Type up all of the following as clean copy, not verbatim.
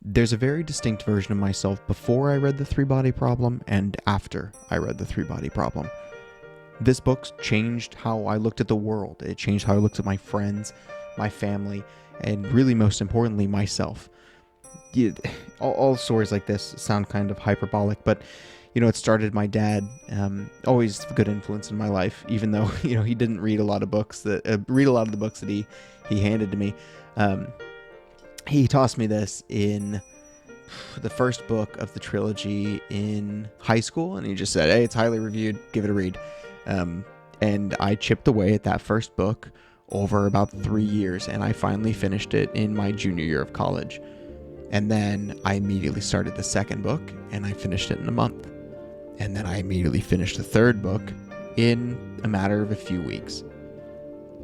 There's a very distinct version of myself before I read The Three-Body Problem and after I read The Three-Body Problem. This book changed how I looked at the world. It changed how I looked at my friends, my family, and really most importantly, myself. All stories like this sound kind of hyperbolic, but it started my dad, always a good influence in my life, even though, he didn't read a lot of books read a lot of the books that he handed to me. He tossed me this in the first book of the trilogy in high school, and he just said, hey, it's highly reviewed, give it a read. And I chipped away at that first book over about 3 years, and I finally finished it in my junior year of college. And then I immediately started the second book, and I finished it in a month. And then I immediately finished the third book in a matter of a few weeks.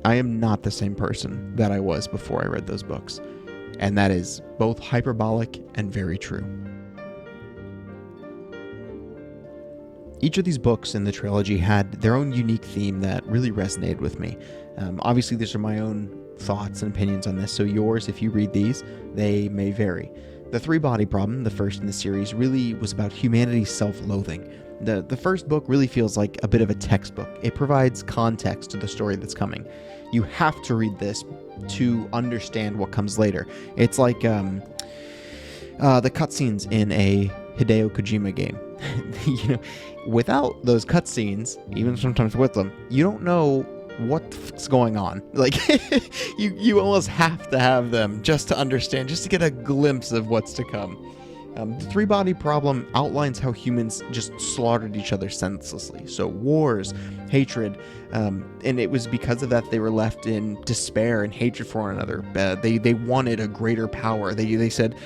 I am not the same person that I was before I read those books. And that is both hyperbolic and very true. Each of these books in the trilogy had their own unique theme that really resonated with me. Obviously, these are my own thoughts and opinions on this, so yours, if you read these, they may vary. The Three-Body Problem, the first in the series, really was about humanity's self-loathing. The first book really feels like a bit of a textbook. It provides context to the story that's coming. You have to read this to understand what comes later. It's like the cutscenes in a Hideo Kojima game. Without those cutscenes, even sometimes with them, you don't know what's going on. Like, you almost have to have them just to understand, just to get a glimpse of what's to come. The Three-Body Problem outlines how humans just slaughtered each other senselessly. So wars, hatred, and it was because of that they were left in despair and hatred for one another. They wanted a greater power. They said,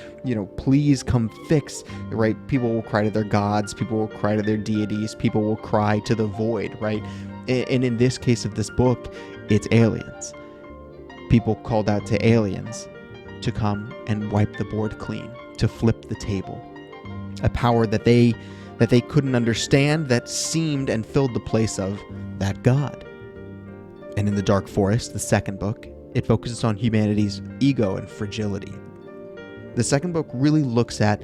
please come fix, right? People will cry to their gods, people will cry to their deities, people will cry to the void, right? And in this case of this book, it's aliens. People called out to aliens to come and wipe the board clean, to flip the table. A power that they couldn't understand, that seemed and filled the place of that god. And in the Dark Forest, the second book, it focuses on humanity's ego and fragility. The second book really looks at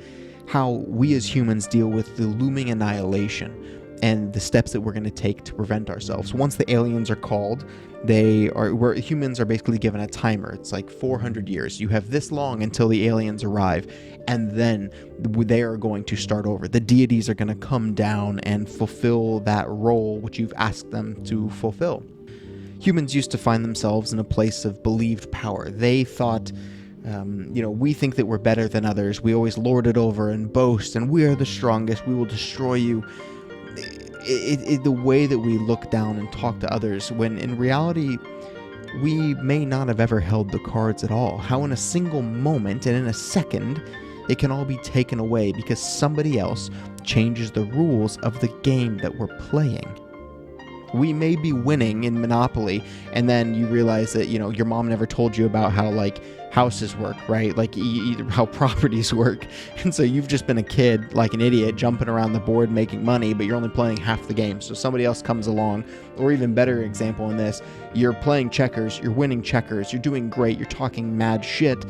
how we as humans deal with the looming annihilation and the steps that we're going to take to prevent ourselves. Once the aliens are called, humans are basically given a timer. It's like 400 years. You have this long until the aliens arrive, and then they are going to start over. The deities are going to come down and fulfill that role which you've asked them to fulfill. Humans used to find themselves in a place of believed power. They thought, we think that we're better than others. We always lord it over and boast, and we are the strongest. We will destroy you. The way that we look down and talk to others, when in reality we may not have ever held the cards at all. How in a single moment and in a second it can all be taken away because somebody else changes the rules of the game that we're playing. We may be winning in Monopoly, and then you realize that, your mom never told you about how, houses work, right? How properties work. And so you've just been a kid, like an idiot, jumping around the board making money, but you're only playing half the game. So somebody else comes along, or even better example in this, you're playing checkers, you're winning checkers, you're doing great, you're talking mad shit,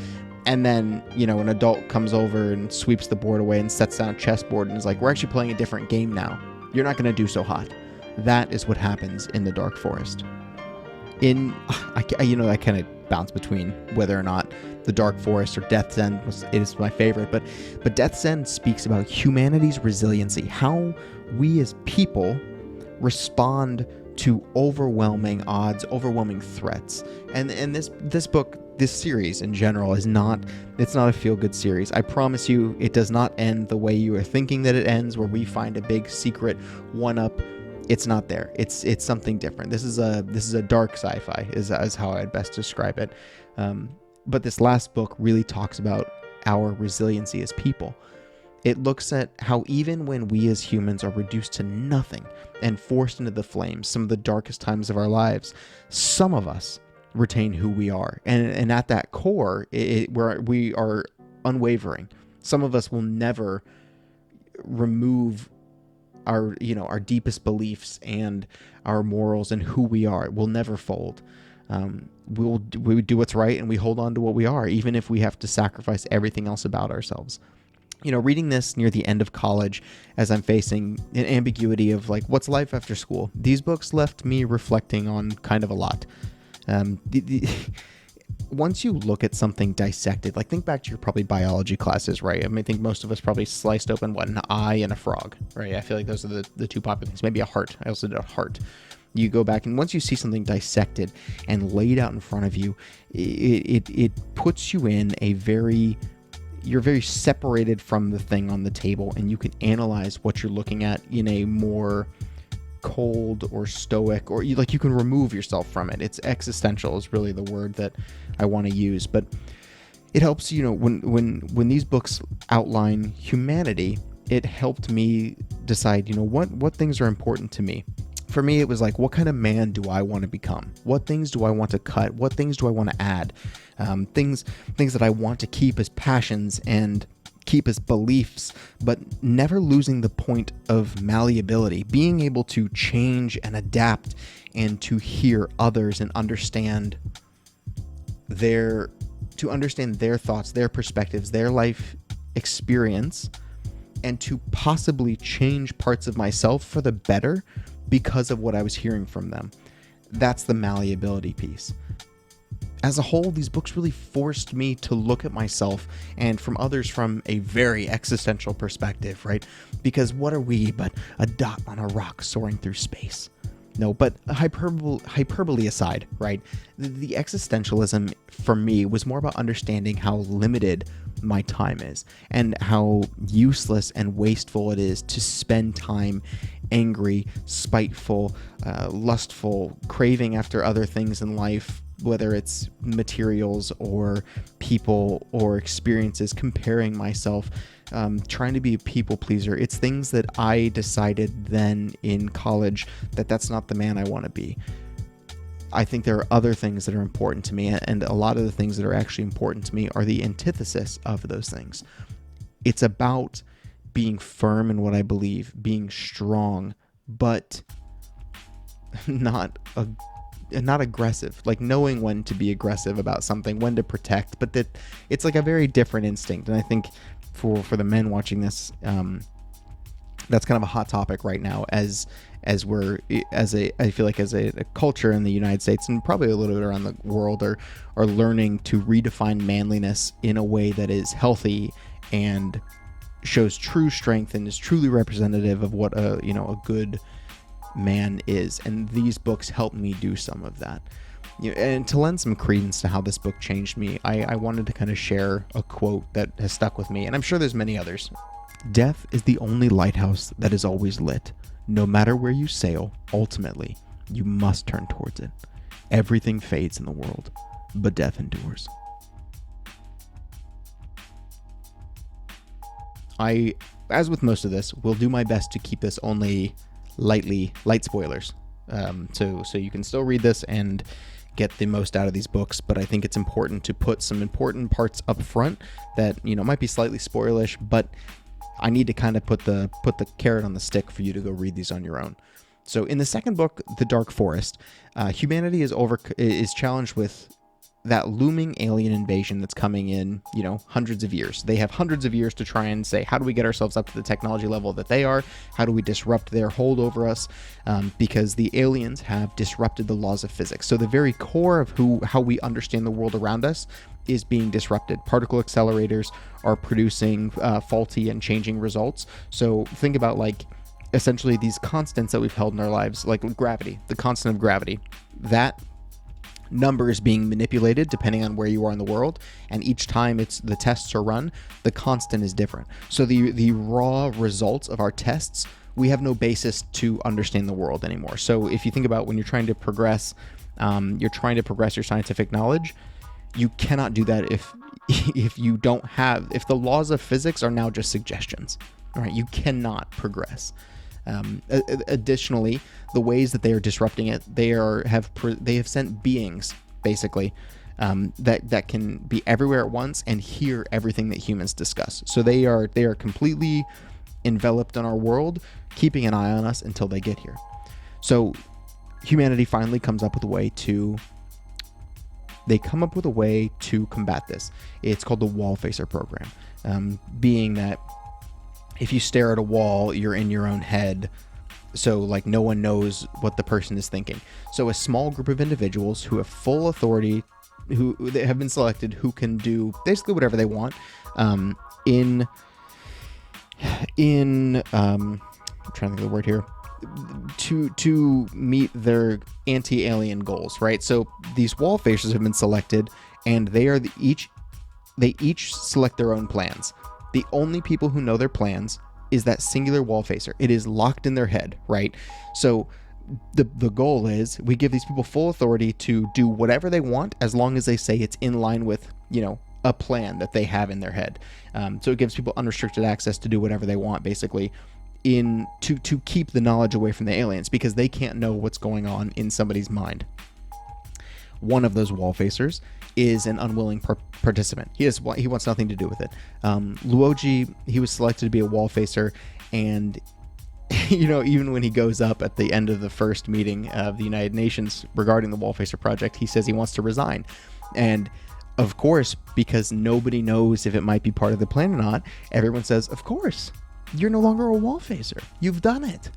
and then, an adult comes over and sweeps the board away and sets down a chessboard and is like, we're actually playing a different game now. You're not going to do so hot. That is what happens in the Dark Forest. I kind of bounce between whether or not the Dark Forest or Death's End is my favorite, but Death's End speaks about humanity's resiliency, how we as people respond to overwhelming odds, overwhelming threats. And this book, this series in general, it's not a feel-good series. I promise you, it does not end the way you are thinking that it ends, where we find a big secret one-up. It's not there. It's something different. This is a dark sci-fi is how I'd best describe it. But this last book really talks about our resiliency as people. It looks at how even when we as humans are reduced to nothing and forced into the flames, some of the darkest times of our lives, some of us retain who we are. And at that core, we are unwavering. Some of us will never remove our deepest beliefs and our morals and who we are. It will never fold. we do what's right and we hold on to what we are, even if we have to sacrifice everything else about ourselves. Reading this near the end of college, as I'm facing an ambiguity of like, what's life after school? These books left me reflecting on kind of a lot. Once you look at something dissected, like think back to your probably biology classes, right? I think most of us probably sliced open an eye and a frog, right? I feel like those are the two popular things. Maybe a heart. I also did a heart. You go back and once you see something dissected and laid out in front of you, it puts you in you're very separated from the thing on the table, and you can analyze what you're looking at in a more cold or stoic, or you can remove yourself from it. It's existential is really the word that I want to use, but it helps, when these books outline humanity, it helped me decide, what things are important to me. For me, it was like, what kind of man do I want to become? What things do I want to cut? What things do I want to add? Things that I want to keep as passions and keep as beliefs, but never losing the point of malleability, being able to change and adapt and to hear others and understand their thoughts, their perspectives, their life experience, and to possibly change parts of myself for the better because of what I was hearing from them. That's the malleability piece. As a whole, these books really forced me to look at myself and from others from a very existential perspective, right? Because what are we but a dot on a rock soaring through space? No, but hyperbole aside, right? The existentialism for me was more about understanding how limited my time is and how useless and wasteful it is to spend time angry, spiteful, lustful, craving after other things in life, whether it's materials or people or experiences, comparing myself, trying to be a people pleaser. It's things that I decided then in college that's not the man I want to be. I think there are other things that are important to me, and a lot of the things that are actually important to me are the antithesis of those things. It's about being firm in what I believe, being strong, but not aggressive, like knowing when to be aggressive about something, when to protect, but that it's like a very different instinct. And I think for the men watching this, that's kind of a hot topic right now I feel like as a culture in the United States and probably a little bit around the world are learning to redefine manliness in a way that is healthy and shows true strength and is truly representative of what a good man is. And these books help me do some of that. And to lend some credence to how this book changed me, I wanted to kind of share a quote that has stuck with me, and I'm sure there's many others. Death is the only lighthouse that is always lit. No matter where you sail, ultimately, you must turn towards it. Everything fades in the world, but death endures. As with most of this, will do my best to keep this only light spoilers. So you can still read this and get the most out of these books, but I think it's important to put some important parts up front that, might be slightly spoilish, but I need to kind of put the carrot on the stick for you to go read these on your own. So in the second book, The Dark Forest, humanity is challenged with that looming alien invasion that's coming in, hundreds of years. They have hundreds of years to try and say, how do we get ourselves up to the technology level that they are? How do we disrupt their hold over us? Because the aliens have disrupted the laws of physics. So the very core of how we understand the world around us is being disrupted. Particle accelerators are producing faulty and changing results. So think about essentially these constants that we've held in our lives, like gravity, the constant of gravity. That number is being manipulated depending on where you are in the world, and each time the tests are run, the constant is different. So the raw results of our tests, we have no basis to understand the world anymore. So if you think about when you're trying to progress your scientific knowledge, you cannot do that if the laws of physics are now just suggestions. All right, you cannot progress. Additionally, the ways that they are disrupting it, they have sent beings basically that can be everywhere at once and hear everything that humans discuss. So they are completely enveloped in our world, keeping an eye on us until they get here. So humanity finally comes up with a way to they come up with a way to combat this. It's called the Wallfacer program, being that if you stare at a wall, you're in your own head, so like no one knows what the person is thinking. So a small group of individuals who have full authority, who they have been selected, who can do basically whatever they want, in I'm trying to think of the word here, to meet their anti-alien goals, right? So these Wallfacers have been selected, and they each select their own plans. The only people who know their plans is that singular Wallfacer. It is locked in their head, right? So the goal is we give these people full authority to do whatever they want, as long as they say it's in line with, a plan that they have in their head. So it gives people unrestricted access to do whatever they want, basically, to keep the knowledge away from the aliens, because they can't know what's going on in somebody's mind. One of those Wallfacers is an unwilling participant. He wants nothing to do with it. Luoji, he was selected to be a Wallfacer, and even when he goes up at the end of the first meeting of the United Nations regarding the Wallfacer project, he says he wants to resign. And of course, because nobody knows if it might be part of the plan or not, everyone says, of course, you're no longer a Wallfacer. You've done it.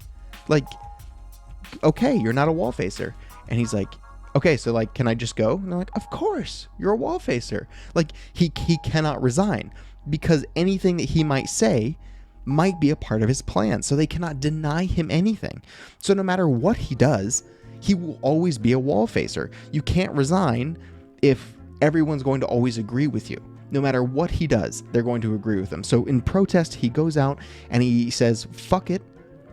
Like, okay, you're not a Wallfacer. And he's like, okay, so like, can I just go? And they're like, of course, you're a Wallfacer. Like, he cannot resign, because anything that he might say might be a part of his plan. So they cannot deny him anything. So no matter what he does, he will always be a Wallfacer. You can't resign if everyone's going to always agree with you. No matter what he does, they're going to agree with him. So in protest, he goes out and he says, fuck it.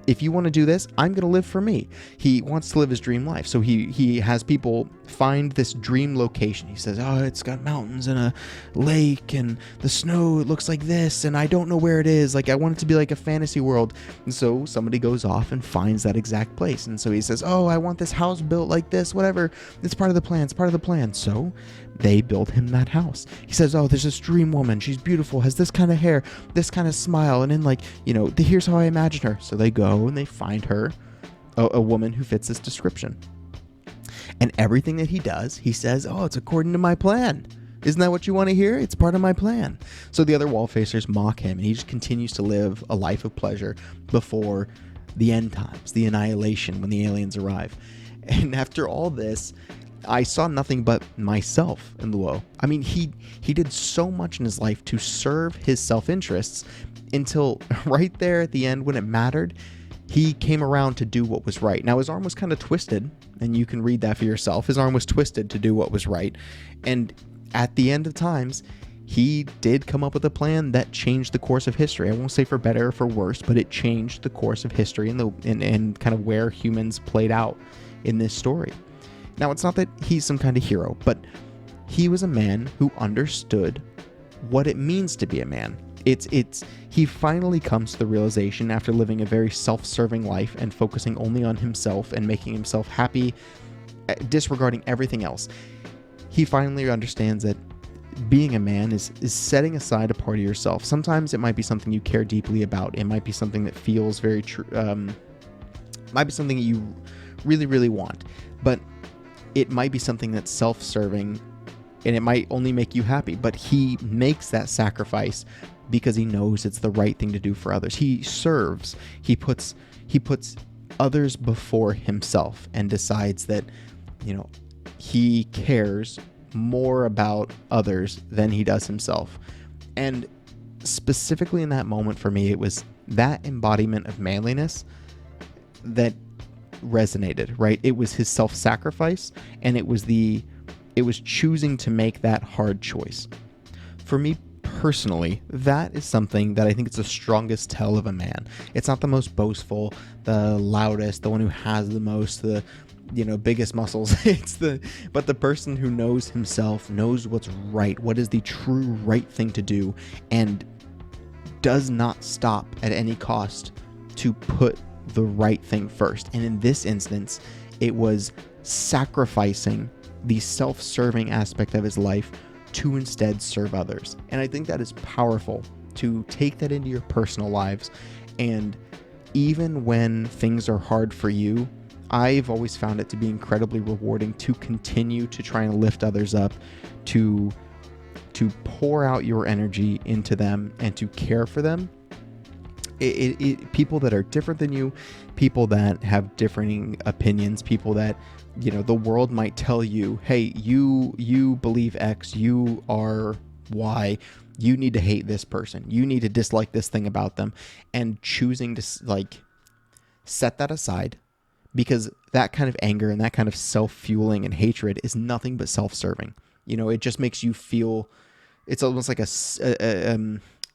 If you want to do this, I'm going to live for me. He wants to live his dream life. So he has people find this dream location. He says, oh, it's got mountains and a lake and the snow, it looks like this, and I don't know where it is. Like, I want it to be like a fantasy world. And so somebody goes off and finds that exact place. And so he says, oh, I want this house built like this, whatever. It's part of the plan. It's part of the plan. So they build him that house. He says, oh, there's this dream woman. She's beautiful, has this kind of hair, this kind of smile. And then, like, here's how I imagine her. So they go and they find her, a woman who fits this description. And everything that he does, he says, oh, it's according to my plan. Isn't that what you want to hear? It's part of my plan. So the other Wallfacers mock him, and he just continues to live a life of pleasure before the end times, the annihilation, when the aliens arrive. And after all this, I saw nothing but myself in Luo. I mean, he did so much in his life to serve his self-interests, until right there at the end, when it mattered, he came around to do what was right. Now, his arm was kind of twisted, and you can read that for yourself. His arm was twisted to do what was right. And at the end of times, he did come up with a plan that changed the course of history. I won't say for better or for worse, but it changed the course of history and kind of where humans played out in this story. Now, it's not that he's some kind of hero, but he was a man who understood what it means to be a man. He finally comes to the realization, after living a very self-serving life and focusing only on himself and making himself happy, disregarding everything else. He finally understands that being a man is setting aside a part of yourself. Sometimes it might be something you care deeply about. It might be something that feels very true. Might be something that you really, really want, but it might be something that's self-serving, and it might only make you happy. But he makes that sacrifice because he knows it's the right thing to do for others. He serves. He puts others before himself, and decides that, he cares more about others than he does himself. And specifically in that moment for me, it was that embodiment of manliness that resonated, right? It was his self-sacrifice, and it was choosing to make that hard choice. For me personally, that is something that I think is the strongest tell of a man. It's not the most boastful, the loudest, the one who has the most, the biggest muscles. But the person who knows himself, knows what's right, what is the true right thing to do, and does not stop at any cost to put the right thing first. And in this instance, it was sacrificing the self-serving aspect of his life to instead serve others. And I think that is powerful, to take that into your personal lives. And even when things are hard for you, I've always found it to be incredibly rewarding to continue to try and lift others up, to pour out your energy into them and to care for them. People that are different than you, people that have differing opinions, people that, the world might tell you, hey, you believe X, you are Y, you need to hate this person, you need to dislike this thing about them, and choosing to set that aside, because that kind of anger and that kind of self-fueling and hatred is nothing but self-serving. It just makes you feel, it's almost like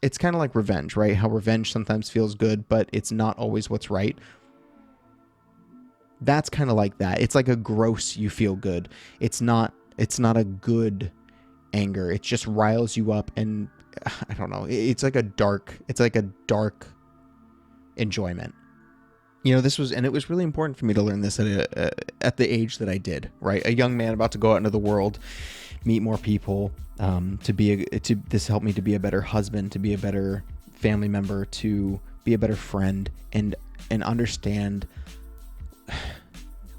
it's kind of like revenge, right? How revenge sometimes feels good, but it's not always what's right. That's kind of like that. It's like a gross, you feel good. It's not a good anger. It just riles you up, and I don't know. It's like a dark enjoyment. It was really important for me to learn this at the age that I did, right? A young man about to go out into the world, meet more people, this helped me to be a better husband, to be a better family member, to be a better friend, and understand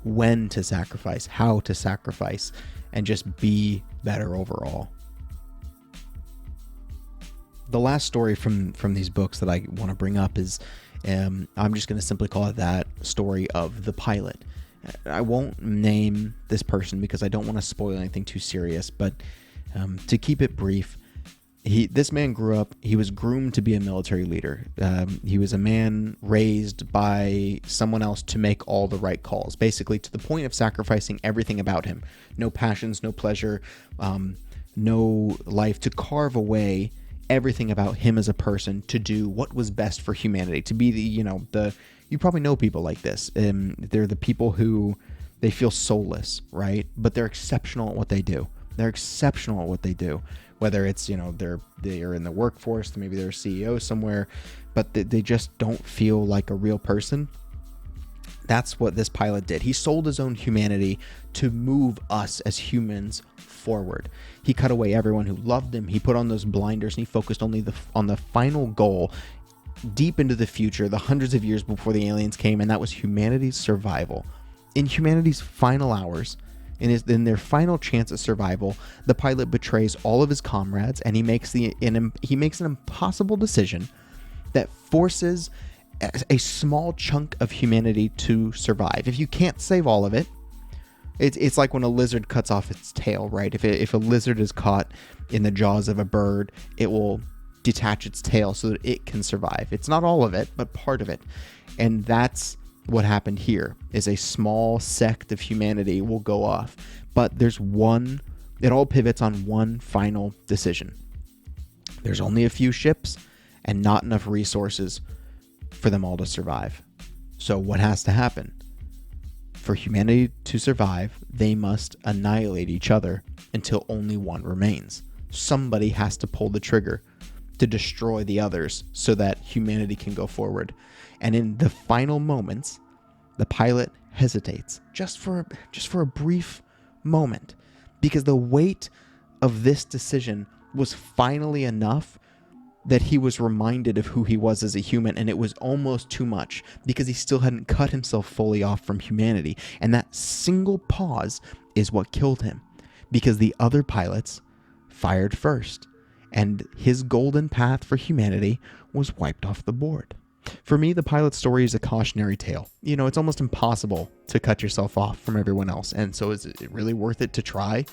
when to sacrifice, how to sacrifice, and just be better overall. The last story from these books that I want to bring up is, I'm just going to simply call it that story of the pilot. I won't name this person because I don't want to spoil anything too serious, but to keep it brief, this man grew up, he was groomed to be a military leader. He was a man raised by someone else to make all the right calls, basically to the point of sacrificing everything about him. No passions, no pleasure, no life, to carve away everything about him as a person to do what was best for humanity, to be you probably know people like this. They're the people who, they feel soulless, right? But they're exceptional at what they do. Whether it's, they're in the workforce, maybe they're a CEO somewhere, but they just don't feel like a real person. That's what this pilot did. He sold his own humanity to move us as humans forward. He cut away everyone who loved him. He put on those blinders and he focused only on the final goal, deep into the future, the hundreds of years before the aliens came, and that was humanity's survival. In humanity's final hours, in their final chance at survival, the pilot betrays all of his comrades, and he makes an impossible decision that forces a small chunk of humanity to survive. If you can't save all of it, it's like when a lizard cuts off its tail, right? If a lizard is caught in the jaws of a bird, it will detach its tail so that it can survive. It's not all of it, but part of it. And that's what happened here, is a small sect of humanity will go off. But it all pivots on one final decision. There's only a few ships and not enough resources for them all to survive. So what has to happen? For humanity to survive, they must annihilate each other until only one remains. Somebody has to pull the trigger to destroy the others so that humanity can go forward. And in the final moments, the pilot hesitates just for a brief moment, because the weight of this decision was finally enough that he was reminded of who he was as a human, and it was almost too much because he still hadn't cut himself fully off from humanity. And that single pause is what killed him, because the other pilots fired first, and his golden path for humanity was wiped off the board. For me, the pilot story is a cautionary tale. It's almost impossible to cut yourself off from everyone else, and so is it really worth it to try?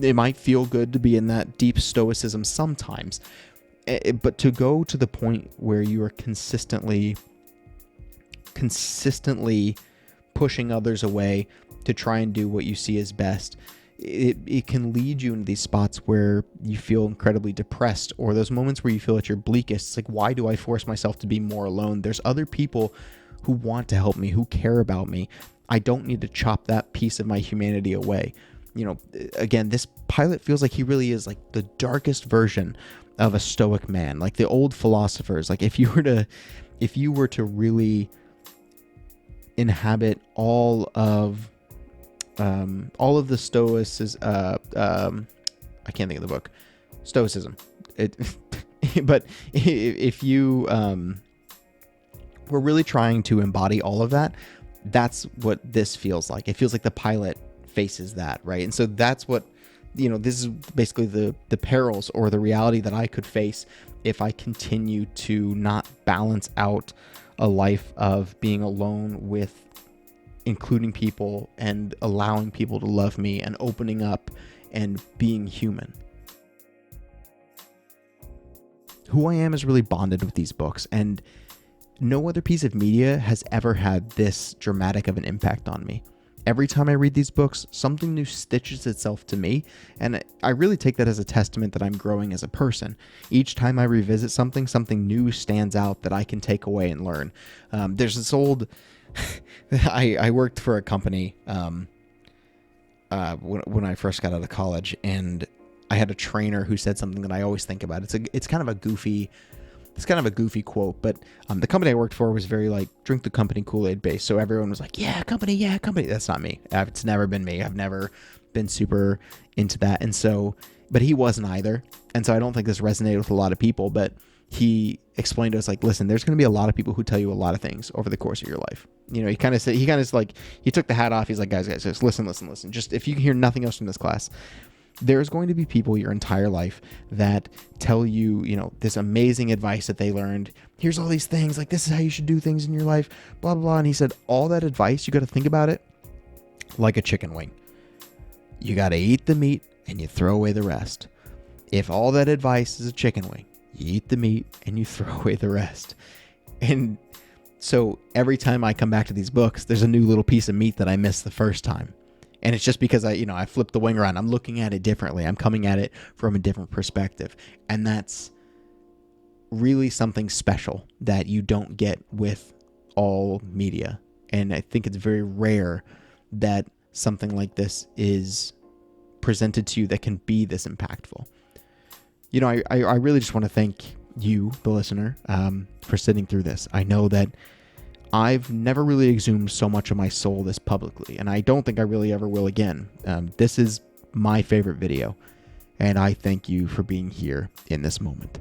It might feel good to be in that deep stoicism sometimes, but to go to the point where you are consistently pushing others away to try and do what you see as best, it can lead you into these spots where you feel incredibly depressed, or those moments where you feel at your bleakest. It's like, why do I force myself to be more alone? There's other people who want to help me, who care about me. I don't need to chop that piece of my humanity away. Again, this pilot feels like he really is like the darkest version of a stoic man, like the old philosophers. Like if you were to really inhabit all of the stoicism, I can't think of the book, Stoicism. But if you were really trying to embody all of that, That's what this feels like. It feels like the pilot faces that, right? And so that's what, this is basically the perils or the reality that I could face if I continue to not balance out a life of being alone with including people and allowing people to love me and opening up and being human. Who I am is really bonded with these books, and no other piece of media has ever had this dramatic of an impact on me. Every time I read these books, something new stitches itself to me, and I really take that as a testament that I'm growing as a person. Each time I revisit something new stands out that I can take away and learn. There's this old... I worked for a company when I first got out of college, and I had a trainer who said something that I always think about. It's kind of a goofy quote, but the company I worked for was very like drink the company Kool-Aid based. So everyone was like, yeah, company. That's not me. It's never been me. I've never been super into that. And so, but he wasn't either. And so I don't think this resonated with a lot of people, but he explained to us like, listen, there's going to be a lot of people who tell you a lot of things over the course of your life. He kind of took the hat off. He's like, guys, just listen. Just if you can hear nothing else from this class, there's going to be people your entire life that tell you, this amazing advice that they learned. Here's all these things, like this is how you should do things in your life, blah, blah, blah. And he said, all that advice, you got to think about it like a chicken wing. You got to eat the meat and you throw away the rest. If all that advice is a chicken wing, you eat the meat and you throw away the rest. And so every time I come back to these books, there's a new little piece of meat that I missed the first time. And it's just because I flipped the wing around. I'm looking at it differently. I'm coming at it from a different perspective. And that's really something special that you don't get with all media. And I think it's very rare that something like this is presented to you that can be this impactful. I really just want to thank you, the listener, for sitting through this. I know that I've never really exhumed so much of my soul this publicly, and I don't think I really ever will again. This is my favorite video, and I thank you for being here in this moment.